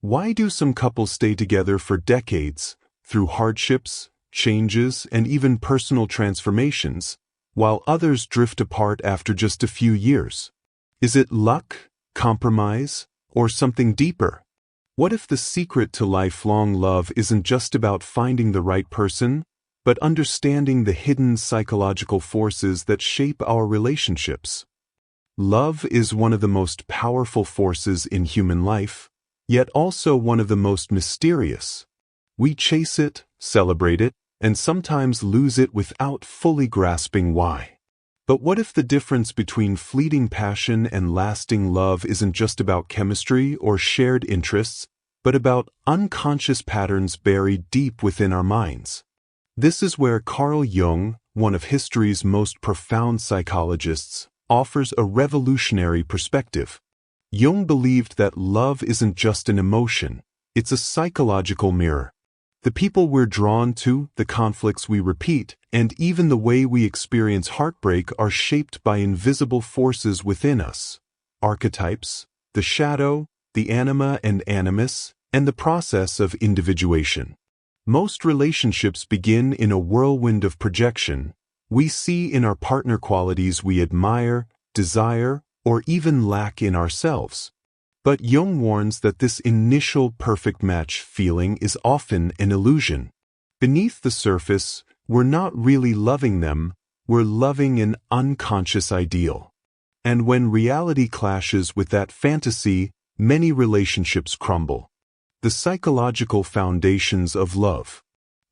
Why do some couples stay together for decades, through hardships, changes, and even personal transformations, while others drift apart after just a few years? Is it luck, compromise, or something deeper? What if the secret to lifelong love isn't just about finding the right person, but understanding the hidden psychological forces that shape our relationships? Love is one of the most powerful forces in human life, yet also one of the most mysterious. We chase it, celebrate it, and sometimes lose it without fully grasping why. But what if the difference between fleeting passion and lasting love isn't just about chemistry or shared interests, but about unconscious patterns buried deep within our minds? This is where Carl Jung, one of history's most profound psychologists, offers a revolutionary perspective. Jung believed that love isn't just an emotion, it's a psychological mirror. The people we're drawn to, the conflicts we repeat, and even the way we experience heartbreak are shaped by invisible forces within us. Archetypes, the shadow, the anima and animus, and the process of individuation. Most relationships begin in a whirlwind of projection. We see in our partner qualities we admire, desire, or even lack in ourselves. But Jung warns that this initial perfect match feeling is often an illusion. Beneath the surface, we're not really loving them, we're loving an unconscious ideal. And when reality clashes with that fantasy, many relationships crumble. The psychological foundations of love.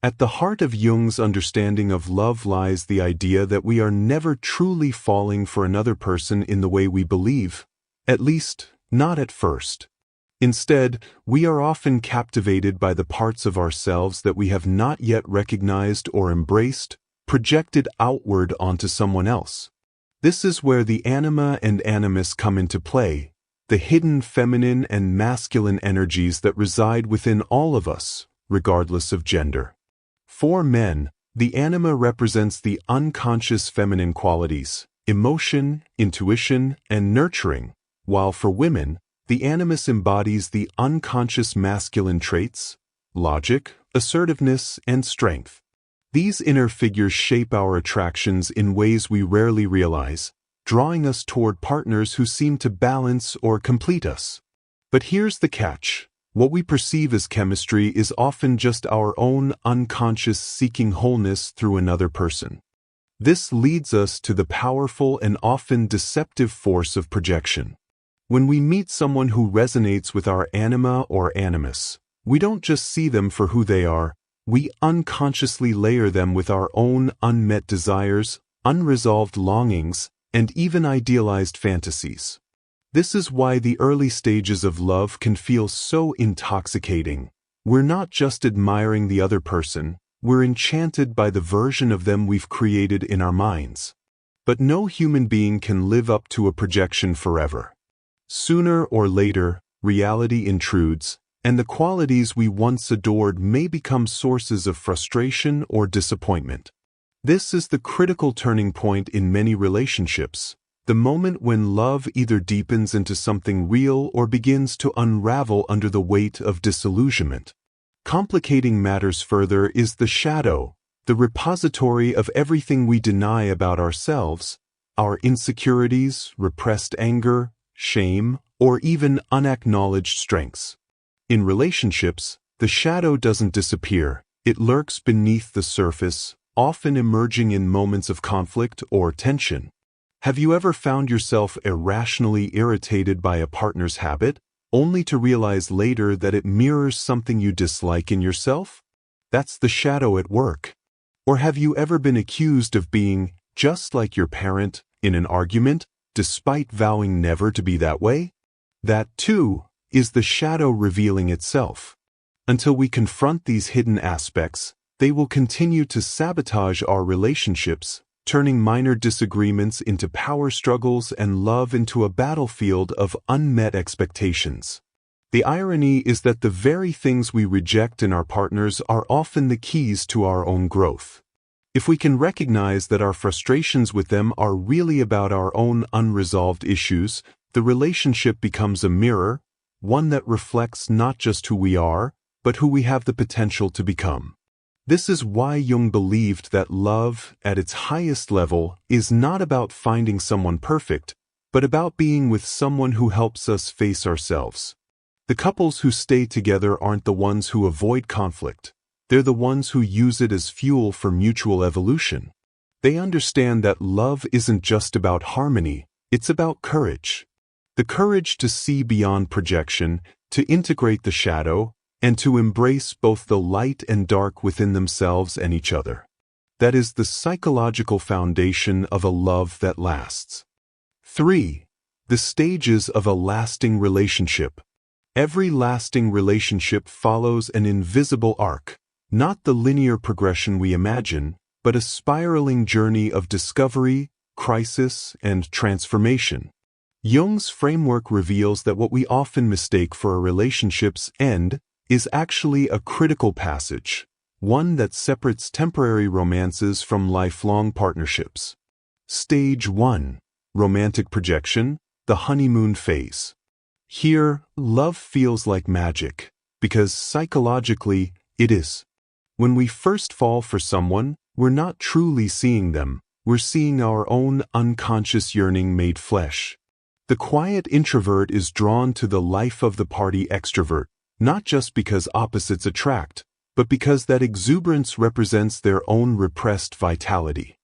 At the heart of Jung's understanding of love lies the idea that we are never truly falling for another person in the way we believe, at least, not at first. Instead, we are often captivated by the parts of ourselves that we have not yet recognized or embraced, projected outward onto someone else. This is where the anima and animus come into play, the hidden feminine and masculine energies that reside within all of us, regardless of gender. For men, the anima represents the unconscious feminine qualities, emotion, intuition, and nurturing, while for women, the animus embodies the unconscious masculine traits, logic, assertiveness, and strength. These inner figures shape our attractions in ways we rarely realize, drawing us toward partners who seem to balance or complete us. But here's the catch. What we perceive as chemistry is often just our own unconscious seeking wholeness through another person. This leads us to the powerful and often deceptive force of projection. When we meet someone who resonates with our anima or animus, we don't just see them for who they are, we unconsciously layer them with our own unmet desires, unresolved longings, and even idealized fantasies. This is why the early stages of love can feel so intoxicating. We're not just admiring the other person, we're enchanted by the version of them we've created in our minds. But no human being can live up to a projection forever. Sooner or later, reality intrudes, and the qualities we once adored may become sources of frustration or disappointment. This is the critical turning point in many relationships. The moment when love either deepens into something real or begins to unravel under the weight of disillusionment. Complicating matters further is the shadow, the repository of everything we deny about ourselves, our insecurities, repressed anger, shame, or even unacknowledged strengths. In relationships, the shadow doesn't disappear, it lurks beneath the surface, often emerging in moments of conflict or tension. Have you ever found yourself irrationally irritated by a partner's habit, only to realize later that it mirrors something you dislike in yourself? That's the shadow at work. Or have you ever been accused of being just like your parent in an argument, despite vowing never to be that way? That, too, is the shadow revealing itself. Until we confront these hidden aspects, they will continue to sabotage our relationships, turning minor disagreements into power struggles and love into a battlefield of unmet expectations. The irony is that the very things we reject in our partners are often the keys to our own growth. If we can recognize that our frustrations with them are really about our own unresolved issues, the relationship becomes a mirror, one that reflects not just who we are, but who we have the potential to become. This is why Jung believed that love, at its highest level, is not about finding someone perfect, but about being with someone who helps us face ourselves. The couples who stay together aren't the ones who avoid conflict. They're the ones who use it as fuel for mutual evolution. They understand that love isn't just about harmony, it's about courage. The courage to see beyond projection, to integrate the shadow, and to embrace both the light and dark within themselves and each other. That is the psychological foundation of a love that lasts. 3. The stages of a lasting relationship. Every lasting relationship follows an invisible arc, not the linear progression we imagine, but a spiraling journey of discovery, crisis, and transformation. Jung's framework reveals that what we often mistake for a relationship's end is actually a critical passage, one that separates temporary romances from lifelong partnerships. Stage 1. Romantic projection, the honeymoon phase. Here, love feels like magic, because psychologically, it is. When we first fall for someone, we're not truly seeing them, we're seeing our own unconscious yearning made flesh. The quiet introvert is drawn to the life-of-the-party extrovert, not just because opposites attract, but because that exuberance represents their own repressed vitality.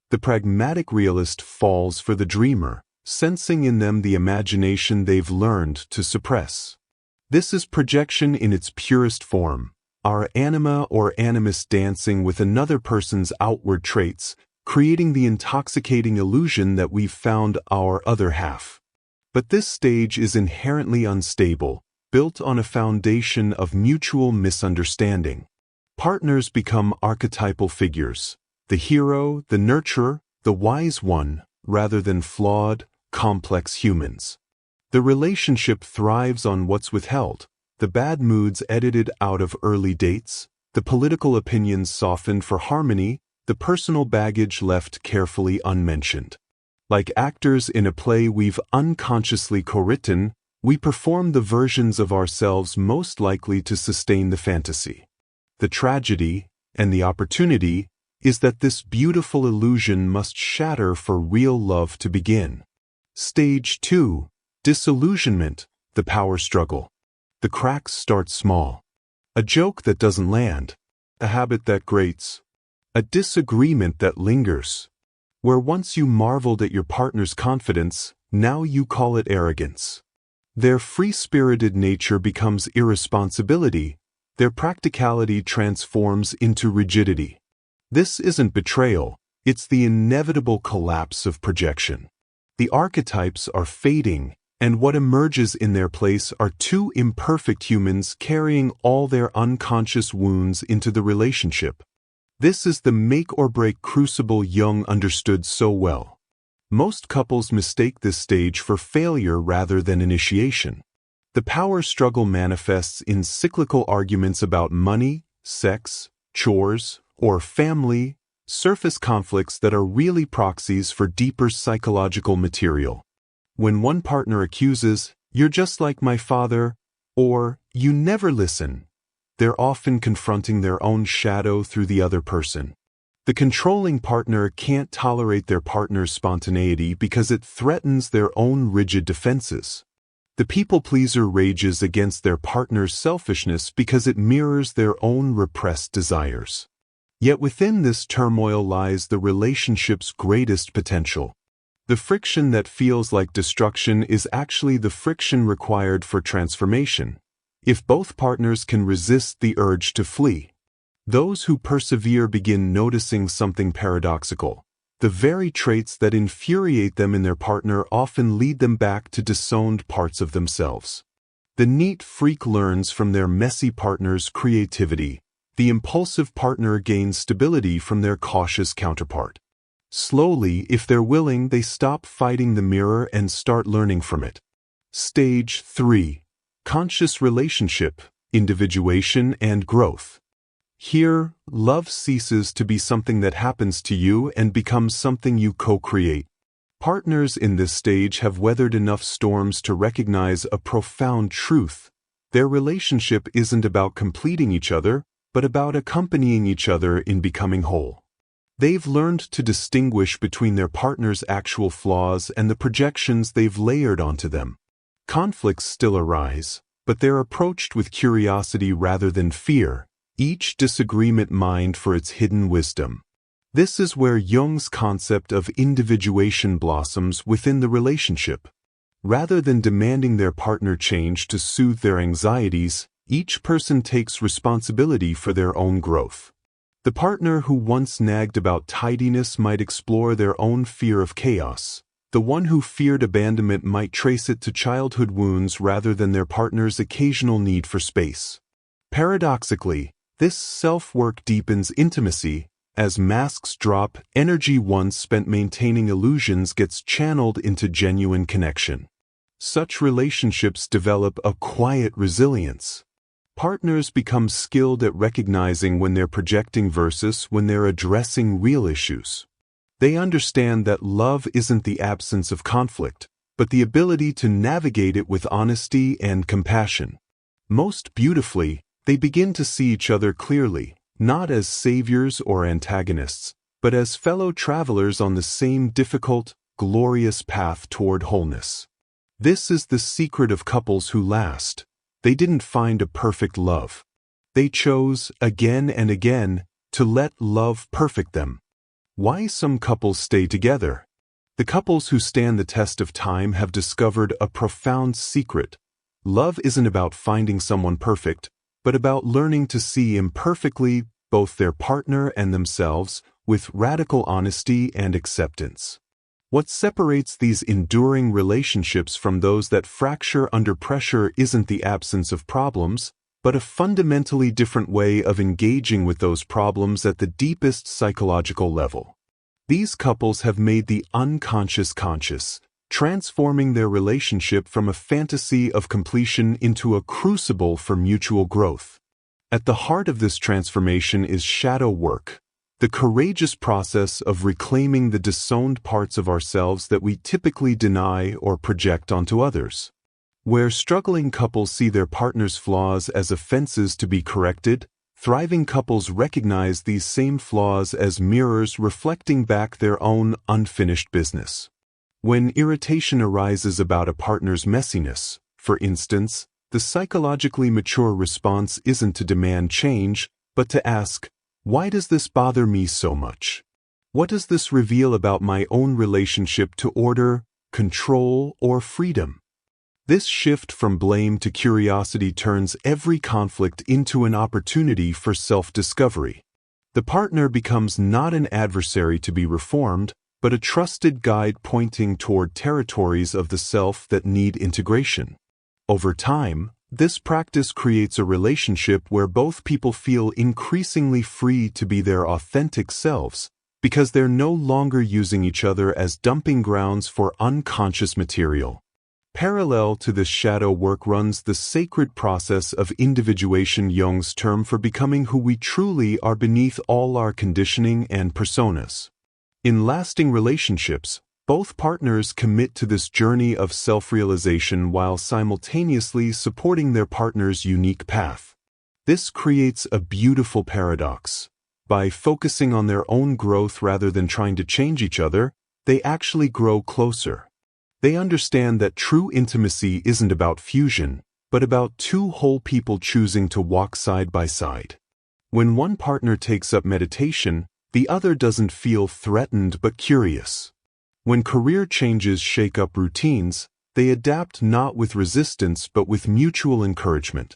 The pragmatic realist falls for the dreamer, sensing in them the imagination they've learned to suppress. This is projection in its purest form, our anima or animus dancing with another person's outward traits, creating the intoxicating illusion that we've found our other half. But this stage is inherently unstable, built on a foundation of mutual misunderstanding. Partners become archetypal figures, the hero, the nurturer, the wise one, rather than flawed, complex humans. The relationship thrives on what's withheld, the bad moods edited out of early dates, the political opinions softened for harmony, the personal baggage left carefully unmentioned. Like actors in a play we've unconsciously co-written, we perform the versions of ourselves most likely to sustain the fantasy. The tragedy, and the opportunity, is that this beautiful illusion must shatter for real love to begin. Stage 2. Disillusionment, the power struggle. The cracks start small. A joke that doesn't land. A habit that grates. A disagreement that lingers. Where once you marveled at your partner's confidence, now you call it arrogance. Their free-spirited nature becomes irresponsibility. Their practicality transforms into rigidity. This isn't betrayal, it's the inevitable collapse of projection. The archetypes are fading, and what emerges in their place are two imperfect humans carrying all their unconscious wounds into the relationship. This is the make-or-break crucible Jung understood so well. Most couples mistake this stage for failure rather than initiation. The power struggle manifests in cyclical arguments about money, sex, chores, or family, surface conflicts that are really proxies for deeper psychological material. When one partner accuses, "You're just like my father," or "You never listen," they're often confronting their own shadow through the other person. The controlling partner can't tolerate their partner's spontaneity because it threatens their own rigid defenses. The people-pleaser rages against their partner's selfishness because it mirrors their own repressed desires. Yet within this turmoil lies the relationship's greatest potential. The friction that feels like destruction is actually the friction required for transformation, if both partners can resist the urge to flee. Those who persevere begin noticing something paradoxical. The very traits that infuriate them in their partner often lead them back to disowned parts of themselves. The neat freak learns from their messy partner's creativity. The impulsive partner gains stability from their cautious counterpart. Slowly, if they're willing, they stop fighting the mirror and start learning from it. Stage 3. Conscious relationship, individuation and growth. Here, love ceases to be something that happens to you and becomes something you co-create. Partners in this stage have weathered enough storms to recognize a profound truth. Their relationship isn't about completing each other, but about accompanying each other in becoming whole. They've learned to distinguish between their partner's actual flaws and the projections they've layered onto them. Conflicts still arise, but they're approached with curiosity rather than fear, each disagreement mined for its hidden wisdom. This is where Jung's concept of individuation blossoms within the relationship. Rather than demanding their partner change to soothe their anxieties, each person takes responsibility for their own growth. The partner who once nagged about tidiness might explore their own fear of chaos. The one who feared abandonment might trace it to childhood wounds rather than their partner's occasional need for space. Paradoxically, this self-work deepens intimacy. As masks drop, energy once spent maintaining illusions gets channeled into genuine connection. Such relationships develop a quiet resilience. Partners become skilled at recognizing when they're projecting versus when they're addressing real issues. They understand that love isn't the absence of conflict, but the ability to navigate it with honesty and compassion. Most beautifully, they begin to see each other clearly, not as saviors or antagonists, but as fellow travelers on the same difficult, glorious path toward wholeness. This is the secret of couples who last. They didn't find a perfect love. They chose, again and again, to let love perfect them. Why some couples stay together? The couples who stand the test of time have discovered a profound secret. Love isn't about finding someone perfect, but about learning to see imperfectly both their partner and themselves with radical honesty and acceptance. What separates these enduring relationships from those that fracture under pressure isn't the absence of problems, but a fundamentally different way of engaging with those problems at the deepest psychological level. These couples have made the unconscious conscious, transforming their relationship from a fantasy of completion into a crucible for mutual growth. At the heart of this transformation is shadow work, the courageous process of reclaiming the disowned parts of ourselves that we typically deny or project onto others. Where struggling couples see their partner's flaws as offenses to be corrected, thriving couples recognize these same flaws as mirrors reflecting back their own unfinished business. When irritation arises about a partner's messiness, for instance, the psychologically mature response isn't to demand change, but to ask, "Why does this bother me so much? What does this reveal about my own relationship to order, control, or freedom?" This shift from blame to curiosity turns every conflict into an opportunity for self-discovery. The partner becomes not an adversary to be reformed, but a trusted guide pointing toward territories of the self that need integration. Over time, this practice creates a relationship where both people feel increasingly free to be their authentic selves, because they're no longer using each other as dumping grounds for unconscious material. Parallel to this shadow work runs the sacred process of individuation, Jung's term for becoming who we truly are beneath all our conditioning and personas. In lasting relationships, both partners commit to this journey of self-realization while simultaneously supporting their partner's unique path. This creates a beautiful paradox. By focusing on their own growth rather than trying to change each other, they actually grow closer. They understand that true intimacy isn't about fusion, but about two whole people choosing to walk side by side. When one partner takes up meditation, the other doesn't feel threatened but curious. When career changes shake up routines, they adapt not with resistance but with mutual encouragement.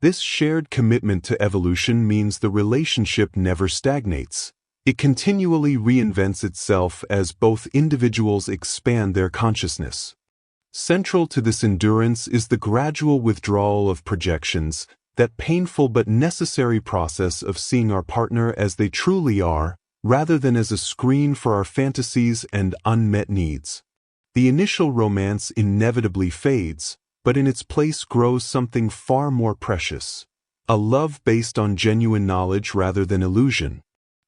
This shared commitment to evolution means the relationship never stagnates. It continually reinvents itself as both individuals expand their consciousness. Central to this endurance is the gradual withdrawal of projections, that painful but necessary process of seeing our partner as they truly are, rather than as a screen for our fantasies and unmet needs. The initial romance inevitably fades, but in its place grows something far more precious, a love based on genuine knowledge rather than illusion.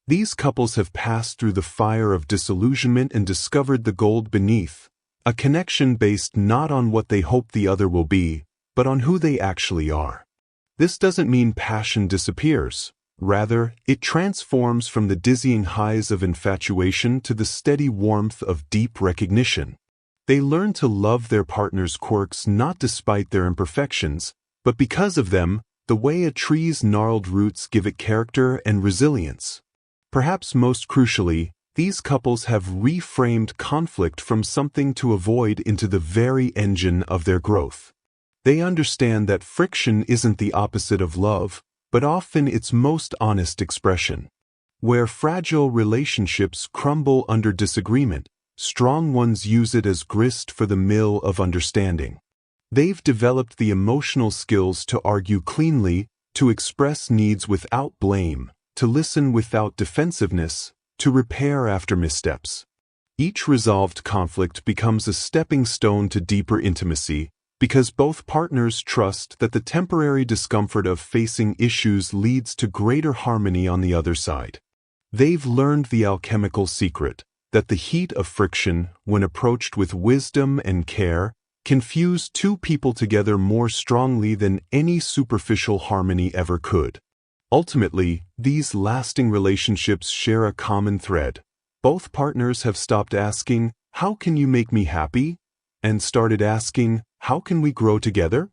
These couples have passed through the fire of disillusionment and discovered the gold beneath, a connection based not on what they hope the other will be, but on who they actually are. This doesn't mean passion disappears. Rather, it transforms from the dizzying highs of infatuation to the steady warmth of deep recognition. They learn to love their partner's quirks not despite their imperfections, but because of them, the way a tree's gnarled roots give it character and resilience. Perhaps most crucially, these couples have reframed conflict from something to avoid into the very engine of their growth. They understand that friction isn't the opposite of love, but often its most honest expression. Where fragile relationships crumble under disagreement, strong ones use it as grist for the mill of understanding. They've developed the emotional skills to argue cleanly, to express needs without blame, to listen without defensiveness, to repair after missteps. Each resolved conflict becomes a stepping stone to deeper intimacy, because both partners trust that the temporary discomfort of facing issues leads to greater harmony on the other side. They've learned the alchemical secret, that the heat of friction, when approached with wisdom and care, can fuse two people together more strongly than any superficial harmony ever could. Ultimately, these lasting relationships share a common thread. Both partners have stopped asking, "How can you make me happy?" and started asking, "How can we grow together?"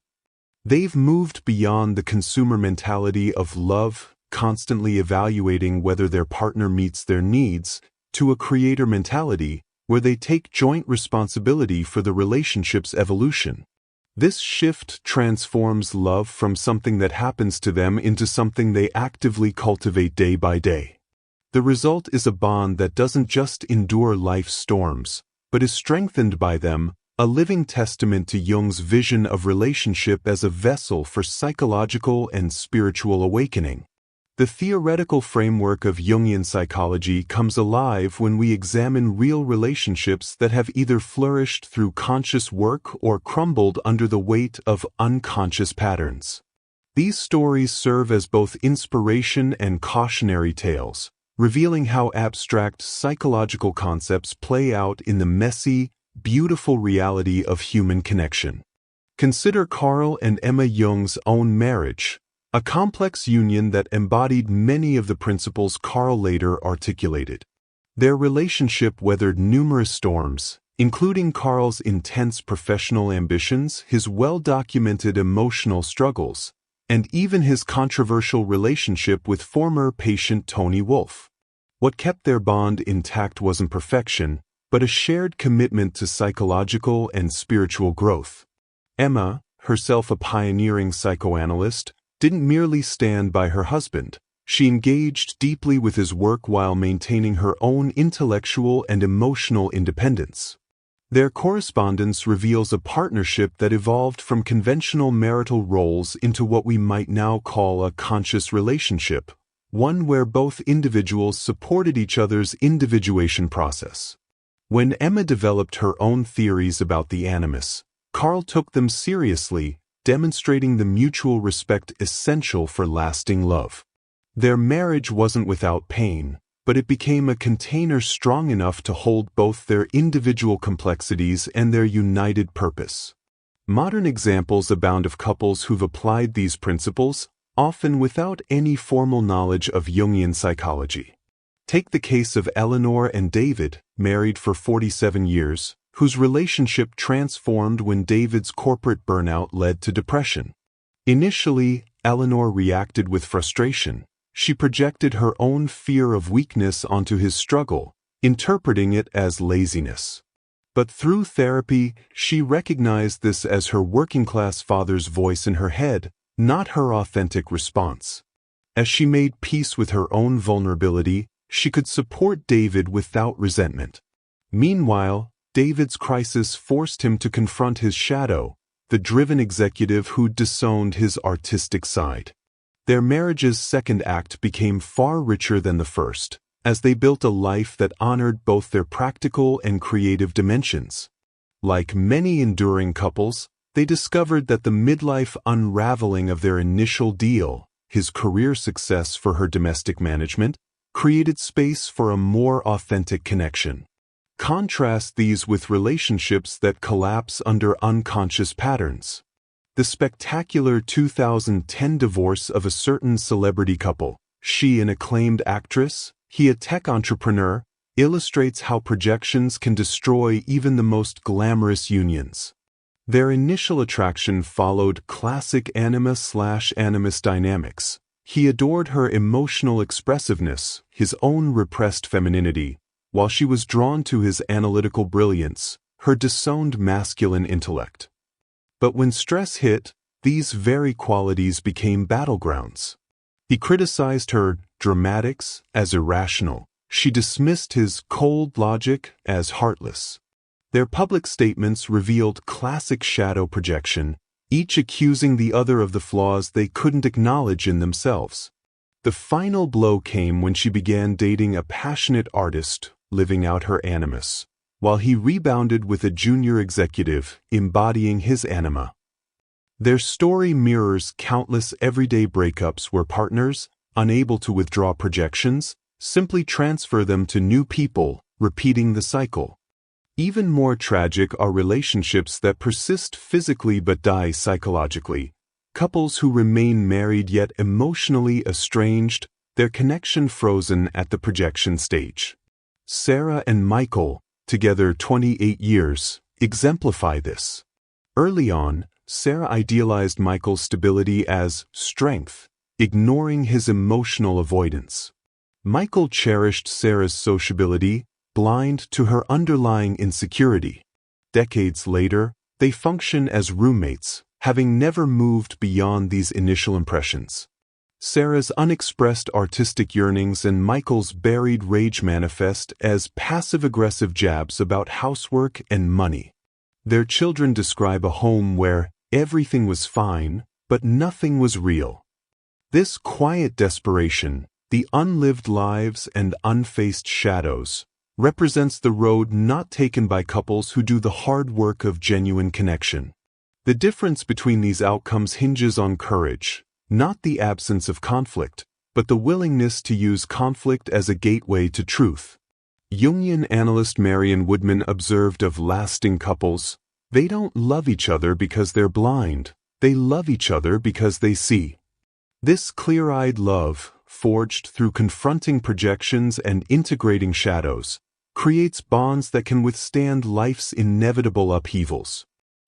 They've moved beyond the consumer mentality of love, constantly evaluating whether their partner meets their needs, to a creator mentality, where they take joint responsibility for the relationship's evolution. This shift transforms love from something that happens to them into something they actively cultivate day by day. The result is a bond that doesn't just endure life's storms, but is strengthened by them, a living testament to Jung's vision of relationship as a vessel for psychological and spiritual awakening. The theoretical framework of Jungian psychology comes alive when we examine real relationships that have either flourished through conscious work or crumbled under the weight of unconscious patterns. These stories serve as both inspiration and cautionary tales, revealing how abstract psychological concepts play out in the messy, beautiful reality of human connection. Consider Carl and Emma Jung's own marriage, a complex union that embodied many of the principles Carl later articulated. Their relationship weathered numerous storms, including Carl's intense professional ambitions, his well-documented emotional struggles, and even his controversial relationship with former patient Tony Wolfe. What kept their bond intact wasn't perfection, but a shared commitment to psychological and spiritual growth. Emma, herself a pioneering psychoanalyst, didn't merely stand by her husband. She engaged deeply with his work while maintaining her own intellectual and emotional independence. Their correspondence reveals a partnership that evolved from conventional marital roles into what we might now call a conscious relationship, one where both individuals supported each other's individuation process. When Emma developed her own theories about the Animus, Carl took them seriously, demonstrating the mutual respect essential for lasting love. Their marriage wasn't without pain, but it became a container strong enough to hold both their individual complexities and their united purpose. Modern examples abound of couples who've applied these principles, often without any formal knowledge of Jungian psychology. Take the case of Eleanor and David, married for 47 years, whose relationship transformed when David's corporate burnout led to depression. Initially, Eleanor reacted with frustration. She projected her own fear of weakness onto his struggle, interpreting it as laziness. But through therapy, she recognized this as her working-class father's voice in her head, not her authentic response. As she made peace with her own vulnerability, she could support David without resentment. Meanwhile, David's crisis forced him to confront his shadow, the driven executive who disowned his artistic side. Their marriage's second act became far richer than the first, as they built a life that honored both their practical and creative dimensions. Like many enduring couples, they discovered that the midlife unraveling of their initial deal, his career success for her domestic management, created space for a more authentic connection. Contrast these with relationships that collapse under unconscious patterns. The spectacular 2010 divorce of a certain celebrity couple, she an acclaimed actress, he a tech entrepreneur, illustrates how projections can destroy even the most glamorous unions. Their initial attraction followed classic Anima/Animus dynamics. He adored her emotional expressiveness, his own repressed femininity, while she was drawn to his analytical brilliance, her disowned masculine intellect. But when stress hit, these very qualities became battlegrounds. He criticized her dramatics as irrational. She dismissed his cold logic as heartless. Their public statements revealed classic shadow projection, each accusing the other of the flaws they couldn't acknowledge in themselves. The final blow came when she began dating a passionate artist, living out her animus, while he rebounded with a junior executive, embodying his anima. Their story mirrors countless everyday breakups where partners, unable to withdraw projections, simply transfer them to new people, repeating the cycle. Even more tragic are relationships that persist physically but die psychologically. Couples who remain married yet emotionally estranged, their connection frozen at the projection stage. Sarah and Michael, together 28 years, exemplify this. Early on, Sarah idealized Michael's stability as strength, ignoring his emotional avoidance. Michael cherished Sarah's sociability, blind to her underlying insecurity. Decades later, they function as roommates, having never moved beyond these initial impressions. Sarah's unexpressed artistic yearnings and Michael's buried rage manifest as passive-aggressive jabs about housework and money. Their children describe a home where everything was fine, but nothing was real. This quiet desperation, the unlived lives and unfaced shadows, represents the road not taken by couples who do the hard work of genuine connection. The difference between these outcomes hinges on courage, not the absence of conflict, but the willingness to use conflict as a gateway to truth. Jungian analyst Marion Woodman observed of lasting couples, they don't love each other because they're blind, they love each other because they see. This clear-eyed love, forged through confronting projections and integrating shadows, creates bonds that can withstand life's inevitable upheavals.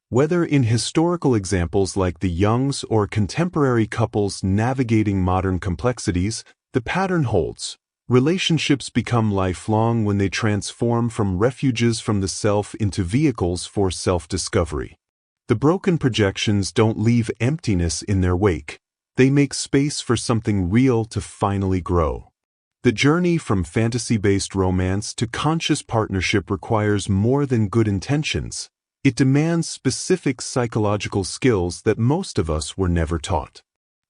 Whether in historical examples like the Jungs or contemporary couples navigating modern complexities, the pattern holds. Relationships become lifelong when they transform from refuges from the self into vehicles for self-discovery. The broken projections don't leave emptiness in their wake. They make space for something real to finally grow. The journey from fantasy-based romance to conscious partnership requires more than good intentions. It demands specific psychological skills that most of us were never taught.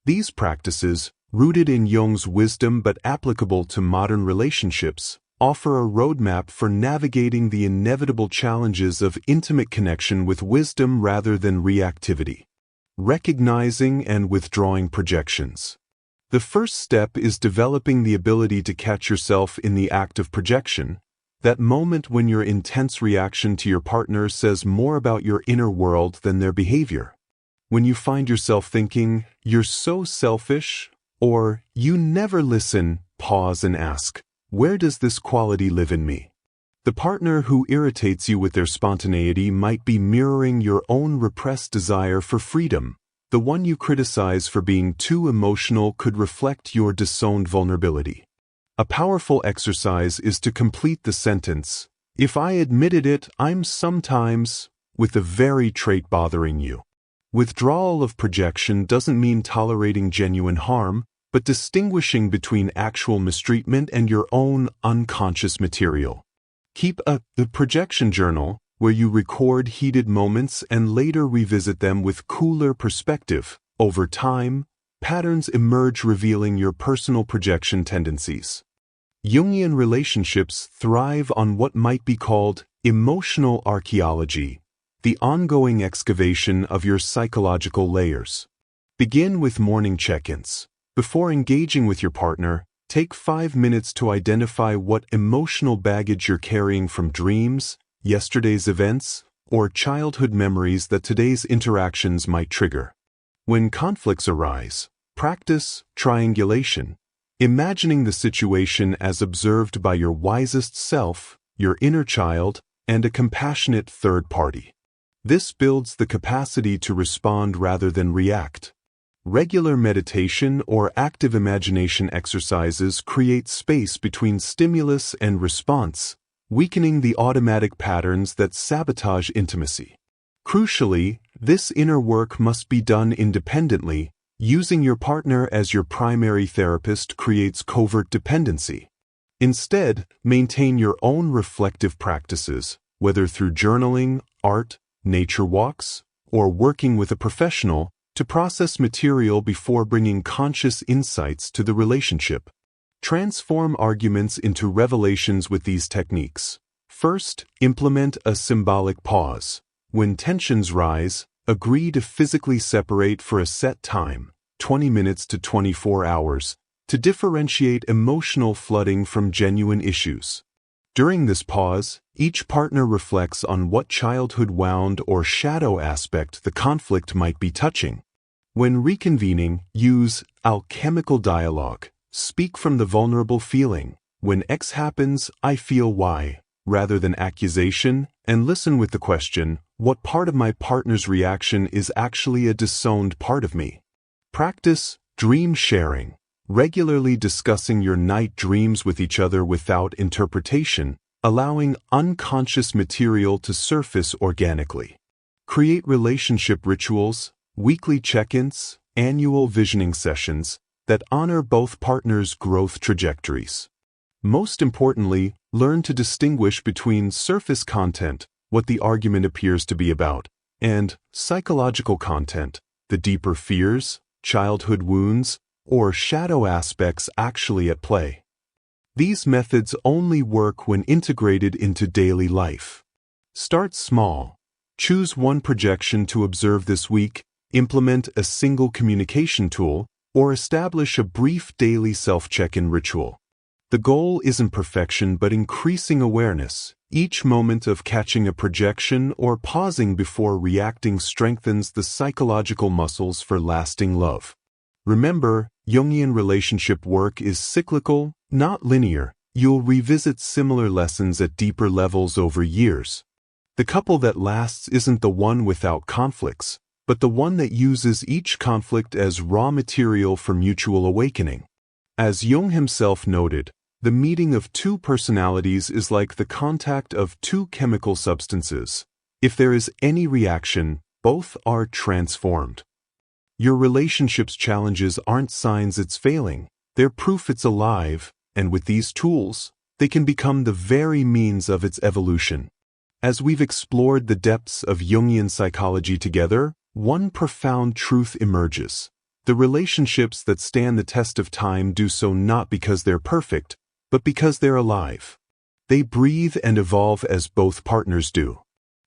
These practices, rooted in Jung's wisdom but applicable to modern relationships, offer a roadmap for navigating the inevitable challenges of intimate connection with wisdom rather than reactivity. Recognizing and withdrawing projections. The first step is developing the ability to catch yourself in the act of projection, that moment when your intense reaction to your partner says more about your inner world than their behavior. When you find yourself thinking, "You're so selfish," or "You never listen," pause and ask, "Where does this quality live in me?" The partner who irritates you with their spontaneity might be mirroring your own repressed desire for freedom. The one you criticize for being too emotional could reflect your disowned vulnerability. A powerful exercise is to complete the sentence, "If I admitted it, I'm sometimes," with the very trait bothering you. Withdrawal of projection doesn't mean tolerating genuine harm, but distinguishing between actual mistreatment and your own unconscious material. Keep a projection journal, where you record heated moments and later revisit them with cooler perspective. Over time, patterns emerge revealing your personal projection tendencies. Jungian relationships thrive on what might be called emotional archaeology, the ongoing excavation of your psychological layers. Begin with morning check-ins. Before engaging with your partner, Take 5 minutes to identify what emotional baggage you're carrying from dreams, yesterday's events, or childhood memories that today's interactions might trigger. When conflicts arise, practice triangulation, imagining the situation as observed by your wisest self, your inner child, and a compassionate third party. This builds the capacity to respond rather than react. Regular meditation or active imagination exercises create space between stimulus and response, weakening the automatic patterns that sabotage intimacy. Crucially, this inner work must be done independently. Using your partner as your primary therapist creates covert dependency. Instead, maintain your own reflective practices, whether through journaling, art, nature walks, or working with a professional, to process material before bringing conscious insights to the relationship. Transform arguments into revelations with these techniques. First, implement a symbolic pause. When tensions rise, agree to physically separate for a set time, 20 minutes to 24 hours, to differentiate emotional flooding from genuine issues. During this pause, each partner reflects on what childhood wound or shadow aspect the conflict might be touching. When reconvening, use alchemical dialogue. Speak from the vulnerable feeling. When X happens, I feel Y, rather than accusation, and listen with the question, what part of my partner's reaction is actually a disowned part of me? Practice dream sharing. Regularly discussing your night dreams with each other without interpretation, allowing unconscious material to surface organically. Create relationship rituals, weekly check-ins, annual visioning sessions that honor both partners' growth trajectories. Most importantly, learn to distinguish between surface content, what the argument appears to be about, and psychological content, the deeper fears, childhood wounds, or shadow aspects actually at play. These methods only work when integrated into daily life. Start small. Choose one projection to observe this week, implement a single communication tool, or establish a brief daily self-check-in ritual. The goal isn't perfection but increasing awareness. Each moment of catching a projection or pausing before reacting strengthens the psychological muscles for lasting love. Remember, Jungian relationship work is cyclical, not linear. You'll revisit similar lessons at deeper levels over years. The couple that lasts isn't the one without conflicts, but the one that uses each conflict as raw material for mutual awakening. As Jung himself noted, the meeting of two personalities is like the contact of two chemical substances. If there is any reaction, both are transformed. Your relationship's challenges aren't signs it's failing, they're proof it's alive, and with these tools, they can become the very means of its evolution. As we've explored the depths of Jungian psychology together, one profound truth emerges. The relationships that stand the test of time do so not because they're perfect, but because they're alive. They breathe and evolve as both partners do.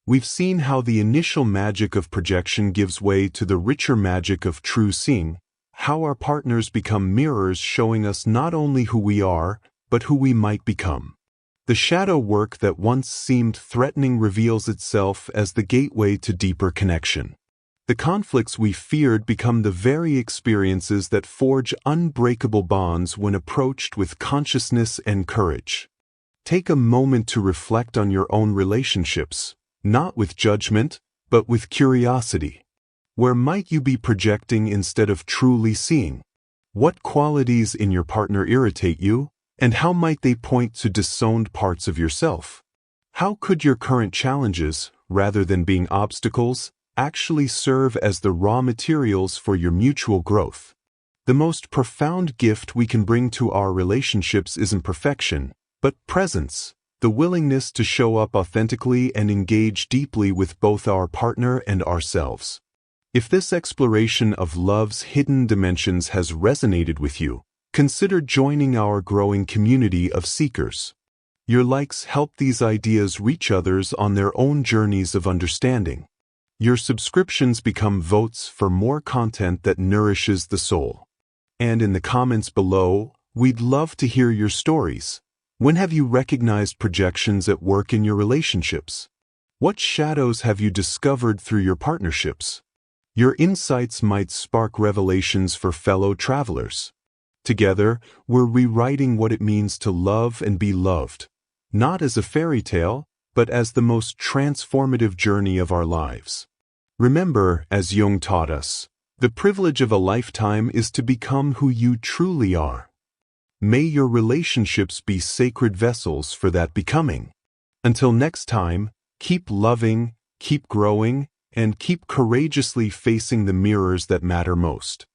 We've seen how the initial magic of projection gives way to the richer magic of true seeing, how our partners become mirrors showing us not only who we are, but who we might become. The shadow work that once seemed threatening reveals itself as the gateway to deeper connection. The conflicts we feared become the very experiences that forge unbreakable bonds when approached with consciousness and courage. Take a moment to reflect on your own relationships, not with judgment, but with curiosity. Where might you be projecting instead of truly seeing? What qualities in your partner irritate you, and how might they point to disowned parts of yourself? How could your current challenges, rather than being obstacles, actually serve as the raw materials for your mutual growth? The most profound gift we can bring to our relationships isn't perfection, but presence, the willingness to show up authentically and engage deeply with both our partner and ourselves. If this exploration of love's hidden dimensions has resonated with you, consider joining our growing community of seekers. Your likes help these ideas reach others on their own journeys of understanding. Your subscriptions become votes for more content that nourishes the soul. And in the comments below, We'd love to hear your stories. When have you recognized projections at work in your relationships? What shadows have you discovered through your partnerships? Your insights might spark revelations for fellow travelers. Together, we're rewriting what it means to love and be loved, not as a fairy tale, but as the most transformative journey of our lives. Remember, as Jung taught us, the privilege of a lifetime is to become who you truly are. May your relationships be sacred vessels for that becoming. Until next time, keep loving, keep growing, and keep courageously facing the mirrors that matter most.